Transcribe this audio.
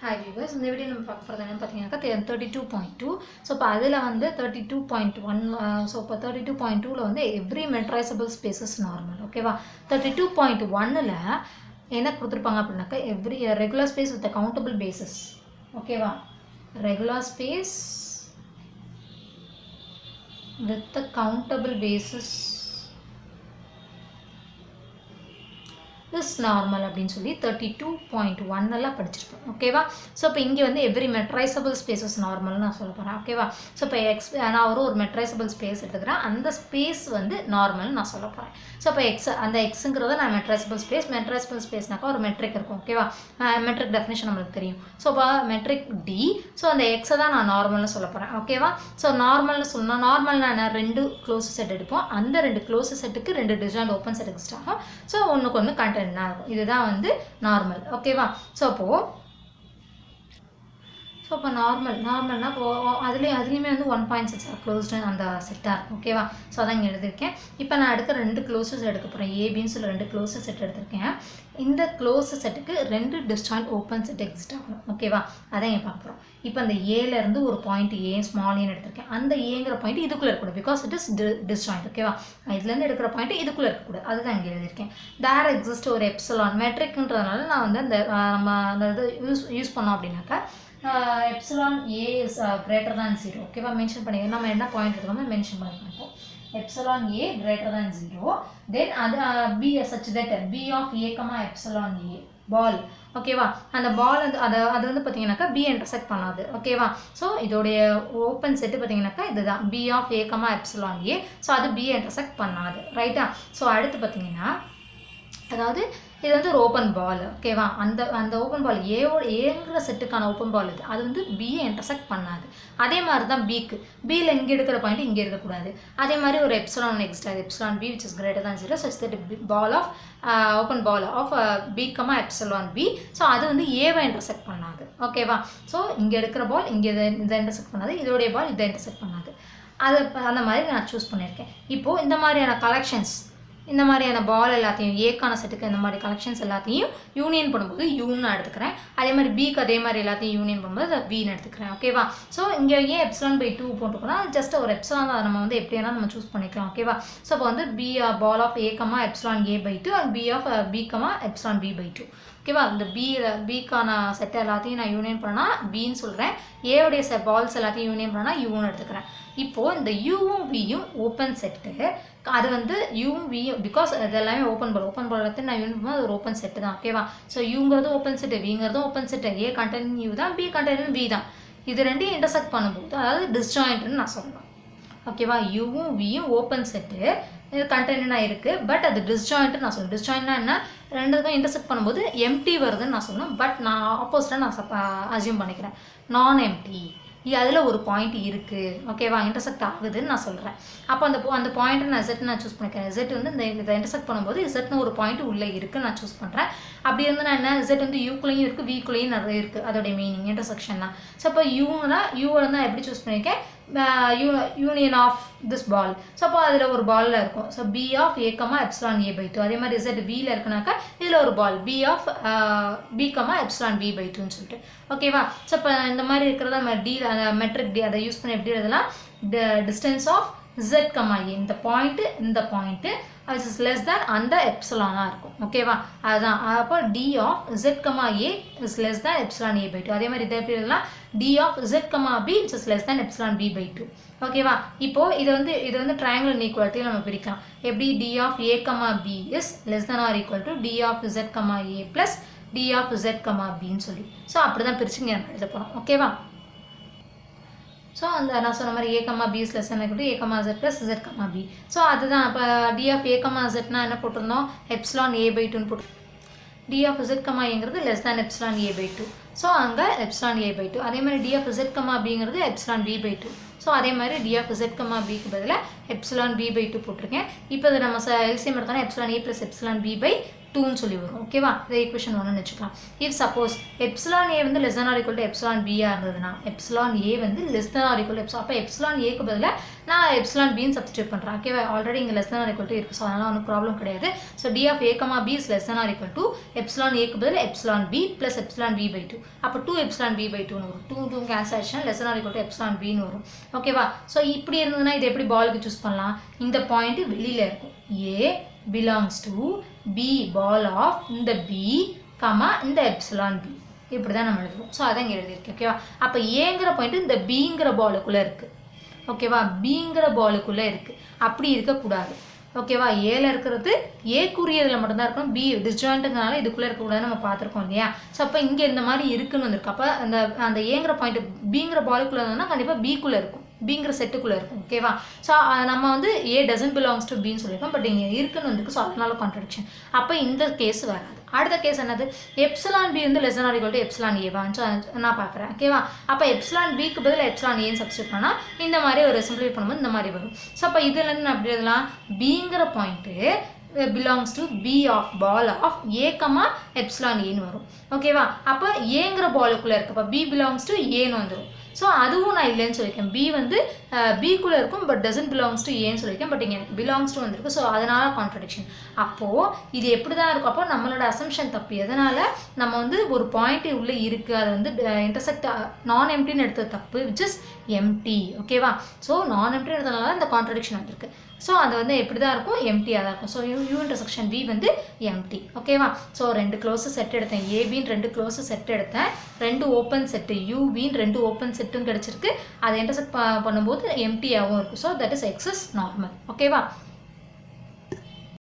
Hi viewers, இந்த video நம்ம பார்க்க போகிறது என்னன்னு பார்த்தீங்கன்னாக்கா 32.2. ஸோ இப்போ அதில் வந்து 32.1. ஸோ இப்போ 32.2ல் வந்து எவ்ரி மெட்ரைசபிள் ஸ்பேசஸ் நார்மல். ஓகேவா? 32.1ல் என்ன கொடுத்துருப்பாங்க அப்படின்னாக்கா every regular space with countable bases. ஓகேவா? Regular space with countable bases is normal அப்படின்னு சொல்லி 32.1 படிச்சிருப்போம். ஓகேவா? ஸோ இப்போ இங்கே வந்து எவ்ரி மெட்ரைசபிள் ஸ்பேசஸ் நார்மல்னு நான் சொல்ல போகிறேன். ஓகேவா? ஸோ இப்போ நான் ஒரு மெட்ரைசபிள் ஸ்பேஸ் எடுத்துக்கிறேன். அந்த ஸ்பேஸ் வந்து நார்மல்னு நான் சொல்ல போகிறேன். ஸோ இப்போ அந்த எக்ஸுங்கிறத நான் மெட்ரைசபிள் ஸ்பேஸ்னாக்கா ஒரு மெட்ரிக் இருக்கும். ஓகேவா? மெட்ரிக் டெஃபினேஷன் நம்மளுக்கு தெரியும். ஸோ இப்போ மெட்ரிக் டி. ஸோ அந்த எக்ஸை தான் நான் நார்மல்னு சொல்ல போகிறேன். ஓகேவா? ஸோ நார்மல்னு சொன்னால் நார்மல்னா என்ன, 2 க்ளோஸ் செட் எடுப்போம். அந்த 2 க்ளோஸ் செட்டுக்கு 2 டிஸ்ஜாயிண்ட் ஓப்பன் செட் எக்ஸ்ட் ஆகும். ஸோ ஒன்றுக்கு ஒன்று கண்டென்ட் இருக்கும். இதுதான் வந்து நார்மல். ஓகேவா? ஸோ இப்போ நார்மல்னா இப்போ அதுலேயுமே வந்து 1.6 க்ளோஸ்டு அந்த செட்டாக இருக்கும். ஓகேவா? ஸோ அதான் இங்கே எழுதியிருக்கேன். இப்போ நான் அடுத்த 2 க்ளோஸஸ் எடுக்க போகிறேன். ஏபின்னு சொல்லி 2 க்ளோஸஸ் செட் எடுத்திருக்கேன். இந்த க்ளோஸ் செட்டுக்கு 2 டிஸ்ஜாயிண்ட் ஓப்பன் செட் எக்ஸிஸ்ட் ஆகணும். ஓகேவா? அதான் இங்கே பார்க்க போகிறோம். இப்போ அந்த ஏலேருந்து ஒரு பாயிண்ட் ஏ ஸ்மால் ஏன்னு எடுத்திருக்கேன். அந்த ஏங்கிற பாயிண்ட் இதுக்குள்ளே இருக்கக்கூடாது, பிகாஸ் இட் இஸ் டிஸ்ஜாயிண்ட். ஓகேவா? இதுலேருந்து எடுக்கிற பாயிண்ட் இதுக்குள்ளே இருக்கக்கூடாது. அதுதான் இங்கே எழுதியிருக்கேன். தேர் எக்ஸிஸ்ட் ஒரு எப்சிலான் மெட்ரிக்ன்றதுனால நான் வந்து அந்த நம்ம அந்த இது யூஸ் பண்ணோம் அப்படின்னாக்கா epsilon A is greater than 0. ஓகேவா? மென்ஷன் பண்ணி நம்ம என்ன பாயிண்ட் எடுக்கணுமோ மென்ஷன் பண்ணிப்போம். Epsilon A greater than 0, then அது B such that B of A comma epsilon A ball. ஓகேவா? அந்த பால் வந்து அது வந்து பார்த்தீங்கன்னாக்கா பி இன்டர்செக்ட் பண்ணாது. ஓகேவா? ஸோ இதோடைய ஓப்பன் செட்டு பார்த்தீங்கன்னாக்கா இதுதான் B of A comma epsilon A. So அது பி இன்டர்செக்ட் பண்ணாது. ரைட்டா? ஸோ அடுத்து பார்த்தீங்கன்னா அதாவது இது வந்து ஒரு ஓப்பன் பால். ஓகேவா? அந்த ஓப்பன் பால் ஏங்கிற செட்டுக்கான ஓப்பன் பால் இது. அது வந்து பியை இன்டர்செக்ட் பண்ணாது. அதே மாதிரி தான் பியில் இங்கே எடுக்கிற பாயிண்ட் இங்கே இருக்கக்கூடாது. அதே மாதிரி ஒரு எப்சிலான் எக்ஸ்ட் ஆகுது, epsilon B which is greater than 0 such that ball of open ball of B comma epsilon B. So அது வந்து ஏவை இன்டர்செக்ட் பண்ணாது. ஓகேவா? ஸோ இங்கே எடுக்கிற பால் இங்கே இதை இன்டர்செக்ட் பண்ணாது, இதோடைய பால் இதை இன்டர்செக்ட் பண்ணாது. அந்த மாதிரி நான் சூஸ் பண்ணியிருக்கேன். இப்போது இந்த மாதிரியான கலெக்ஷன்ஸ், இந்த மாதிரியான பால் எல்லாத்தையும் ஏக்கான செட்டுக்கு இந்த மாதிரி கலெக்ஷன்ஸ் எல்லாத்தையும் யூனியன் பண்ணும்போது யூன்னு எடுத்துக்கிறேன். அதே மாதிரி பிக்கு அதே மாதிரி எல்லாத்தையும் யூனியன் பண்ணும்போது அதை பின்னு எடுத்துக்கிறேன். ஓகேவா? ஸோ இங்கே ஏன் எப்சிலான் பை 2 போட்டுக்கோனா ஜஸ்ட் ஒரு எப்சிலான் அதை நம்ம வந்து எப்படி வேணால் நம்ம சூஸ் பண்ணிக்கலாம். ஓகேவா? ஸோ இப்போ வந்து B ball of A comma epsilon A by 2 and B of B comma epsilon B by 2. ஓகேவா? இந்த பிக்கான செட்டை எல்லாத்தையும் நான் யூனியன் பண்ணால் பின்னு சொல்கிறேன். ஏவுடைய பால்ஸ் எல்லாத்தையும் யூனியன் பண்ணால் யூன்னு எடுத்துக்கிறேன். இப்போது இந்த யூவும் வியும் ஓப்பன் செட்டு. அது வந்து யூவும் வியும் பிகாஸ் அது எல்லாமே ஓப்பன் பால் எல்லாத்தையும் நான் யூனியன் பண்ணும்போது அது ஒரு ஓப்பன் செட்டு தான். ஓகேவா? ஸோ யூங்கிறது ஓப்பன் செட்டு, விங்கிறதும் open set. A contained U தான், பி கண்டென்ட் பி தான். இது ரெண்டையும் இன்டர்செக்ட் பண்ணும்போது அதாவது டிஸ்ஜாயிண்ட்னு நான் சொல்லலாம். ஓகேவா? யூவும் வியும் ஓப்பன் செட்டு, இது கண்டென்ட்னா இருக்குது, பட் அது டிஸ்ஜாயிண்ட்டு நான் சொல்லுவேன். டிஸ்ஜாயிண்ட்னா என்ன, ரெண்டுக்கும் இன்டர்செக்ட் பண்ணும்போது எம்டி வருதுன்னு நான் சொல்லணும். பட் நான் ஆப்போசிட்டாக நான் அசியூம் பண்ணிக்கிறேன் நான் எம்டி. அதில் ஒரு பாயிண்ட் இருக்குது. ஓகேவா? இன்டர்செக்ட் ஆகுதுன்னு நான் சொல்கிறேன். அப்போ அந்த பாயிண்ட்டை நான் இசட் நான் சூஸ் பண்ணிக்கிறேன். இசட் வந்து இதை இன்டர்செக்ட் பண்ணும்போது இசட்னு ஒரு பாயிண்ட் உள்ளே இருக்குது நான் சூஸ் பண்ணுறேன். அப்படி இருந்து நான் என்ன, இசட் வந்து யூக்குள்ளேயும் இருக்குது, விக்குள்ளேயும் நிறைய இருக்குது. அதோடைய மீனிங் இன்டர்செக்ஷன் தான். ஸோ இப்போ யூனா நான் எப்படி சூஸ் பண்ணியிருக்கேன், union of this ball. So அப்போ அதில் ஒரு பாலில் இருக்கும். So B of A comma epsilon A by 2. அதே மாதிரி இசட் பியில் இருக்குனாக்கா இதில் ஒரு ball B of B comma epsilon B by 2ன்னு சொல்லிட்டு. ஓகேவா? ஸோ இப்போ இந்த மாதிரி இருக்கிறத நம்ம டி மெட்ரிக் டி அதை யூஸ் பண்ணி எப்படி எழுதலாம், distance of z comma A. இந்த point which is less than அந்த எப்சிலானாக இருக்கும். ஓகேவா? அதுதான். அப்போ D of z comma A is less than epsilon A by 2. அதே மாதிரி இதை எப்படி எழுதலாம், D of z comma B it is less than epsilon B by 2. ஓகேவா? இப்போது இது வந்து ட்ரையாங்கிள் இன்இக்வாலிட்டியை நம்ம பிரிக்கலாம். எப்படி, D of A comma B is less than or equal to D of z comma A plus D of z comma பின்னு சொல்லி. So அப்படி தான் பிரிச்சுங்க எழுத போகிறோம். ஓகேவா? ஸோ அந்த நான் சொன்ன மாதிரி A comma B is less than equal to A comma z plus z comma B. So அதுதான். இப்போ டி ஆஃப் ஏ கமா zனா என்ன போட்டிருந்தோம், எப்சிலான் ஏ பை 2ன்னு போட்டு, டி ஆஃப் z கமா ஏங்கிறது less than epsilon A by 2. So அங்கே epsilon A by 2. அதே மாதிரி டி ஆஃப் z கமா பிங்கிறது எப்சிலான் பி பை 2. ஸோ அதே மாதிரி டி ஆஃப் z கமா பிக்கு பதிலாக எப்சிலான் பி பை 2 போட்டிருக்கேன். இப்போ இதை நம்ம எல்சிஎம் எடுத்தோன்னா epsilon A plus epsilon B by 2ன்னு சொல்லி வரும். ஓகேவா? இது ஈக்குவேஷன் 1ன்னு வச்சுக்கலாம். இஃப் சப்போஸ் எப்சிலான் ஏ வந்து less than or equal to epsilon பியா இருந்ததுன்னா எப்சிலான் ஏ வந்து less than or equal to அப்போ எப்சிலான் ஏக்கு பதிலாக நான் எப்சிலான் பின்னு சப்ஸ்டியூட் பண்ணுறேன். ஓகேவா? ஆல்ரெடி இங்கே less than or equal to இருக்குது. ஸோ அதனால் ஒன்றும் ப்ராப்ளம் கிடையாது. So D of A comma B is less than or equal to epsilon ஏக்கு பதில் epsilon B plus epsilon B by 2. அப்போ 2 எப்சிலான் பி பை 2ன்னு வரும். 2 கேன்சல் ஆச்சுன்னா less than or equal to epsilon பின்னு வரும். ஓகேவா? ஸோ இப்படி இருந்ததுன்னா இது எப்படி பாலுக்கு சூஸ் பண்ணலாம்? இந்த பாயிண்ட் வெளியில் இருக்கும். ஏ belongs to B ball of இந்த B, இந்த எப்சிலான் B. இப்படி தான் நம்ம எழுதுவோம். ஸோ அதான் இங்கே எழுதியிருக்கு. ஓகேவா? அப்போ ஏங்கிற பாயிண்ட் இந்த பிங்கிற பாலுக்குள்ளே இருக்குது. ஓகேவா? பிங்கிற பாலுக்குள்ளே இருக்குது. அப்படி இருக்கக்கூடாது. ஓகேவா? ஏல இருக்கிறது ஏக்குரியதில் மட்டும்தான் இருக்கணும். பி டிஸ்ஜாயிண்ட்டுங்கிறனால இதுக்குள்ளே இருக்கக்கூடாதுன்னு நம்ம பார்த்துருக்கோம் இல்லையா? ஸோ அப்போ இங்கே இந்த மாதிரி இருக்குன்னு வந்திருக்கு. அப்போ அந்த ஏங்கிற பாயிண்ட் பிங்கிற பாலுக்குள்ளே இருந்ததுன்னா கண்டிப்பாக பிக்குள்ளே இருக்கும். பிங்கிற செட்டுக்குள்ளே இருக்கும். ஓகேவா? ஸோ நம்ம வந்து ஏ டசன்ட் பிலாங்ஸ் டு பின்னு சொல்லியிருக்கோம். பட் இங்கே இருக்குன்னு வந்துருக்கு. ஸோ அதனால கான்ட்ரடிக்ஷன். அப்போ இந்த கேஸ் வராது. அடுத்த கேஸ் என்னது? எப்சிலான் பி வந்து less than or equal to epsilon ஏவான்னு நான் பார்க்குறேன். ஓகேவா? அப்போ எப்சிலான் பிக்கு பதில் எப்சிலான் ஏன்னு சப்ஸ்டியூட் பண்ணால் இந்த மாதிரி ஒரு சிம்பிளை பண்ணும்போது இந்த மாதிரி வரும். ஸோ அப்போ இதுலேருந்து நான் எப்படி எழுதலாம்? பிங்கிற point belongs to B of ball of A, epsilon A ன்னு வரும். ஓகேவா? அப்போ ஏங்கிற பாலுக்குள்ளே இருக்கு. அப்போ B belongs to Aன்னு வந்துடும். ஸோ அதுவும் நான் இல்லைன்னு சொல்லியிருக்கேன். பி வந்து பிக்குள்ளே இருக்கும் பட் டசன்ட் பிலாங்ஸ் டு ஏன்னு சொல்லியிருக்கேன். பட் இங்கே எனக்கு பிலாங்ஸ் டு வந்திருக்கு. ஸோ அதனால கான்ட்ரடிக்ஷன். அப்போது இது எப்படி தான் இருக்கும்? அப்போ நம்மளோட அசம்ஷன் தப்பு. எதனால் நம்ம வந்து ஒரு பாயிண்ட் உள்ளே இருக்குது, அது வந்து இன்டர்செக்ட் நான் எம்டின்னு எடுத்தது தப்பு, விச் இஸ் எம்டி. ஓகேவா? ஸோ நான் எம்டின்னு எடுத்ததுனால இந்த கான்ட்ரடிக்ஷன் வந்திருக்கு. ஸோ அது வந்து எப்படி தான் இருக்கும்? எம்டியாக தான் இருக்கும். ஸோ யூ இன்டர்செக்ஷன் பி வந்து எம்டி. ஓகேவா? ஸோ 2 க்ளோஸ் செட் எடுத்தேன். ஏபின்னு 2 க்ளோஸ் செட் எடுத்தேன். 2 ஓப்பன் செட்டு யூபின்னு 2 ஓப்பன் செட்டும் கிடச்சிருக்கு. அதை இன்டர்செக்ட் பண்ணும்போது எம்டியாகவும் இருக்கும். So that is X is normal. ஓகேவா?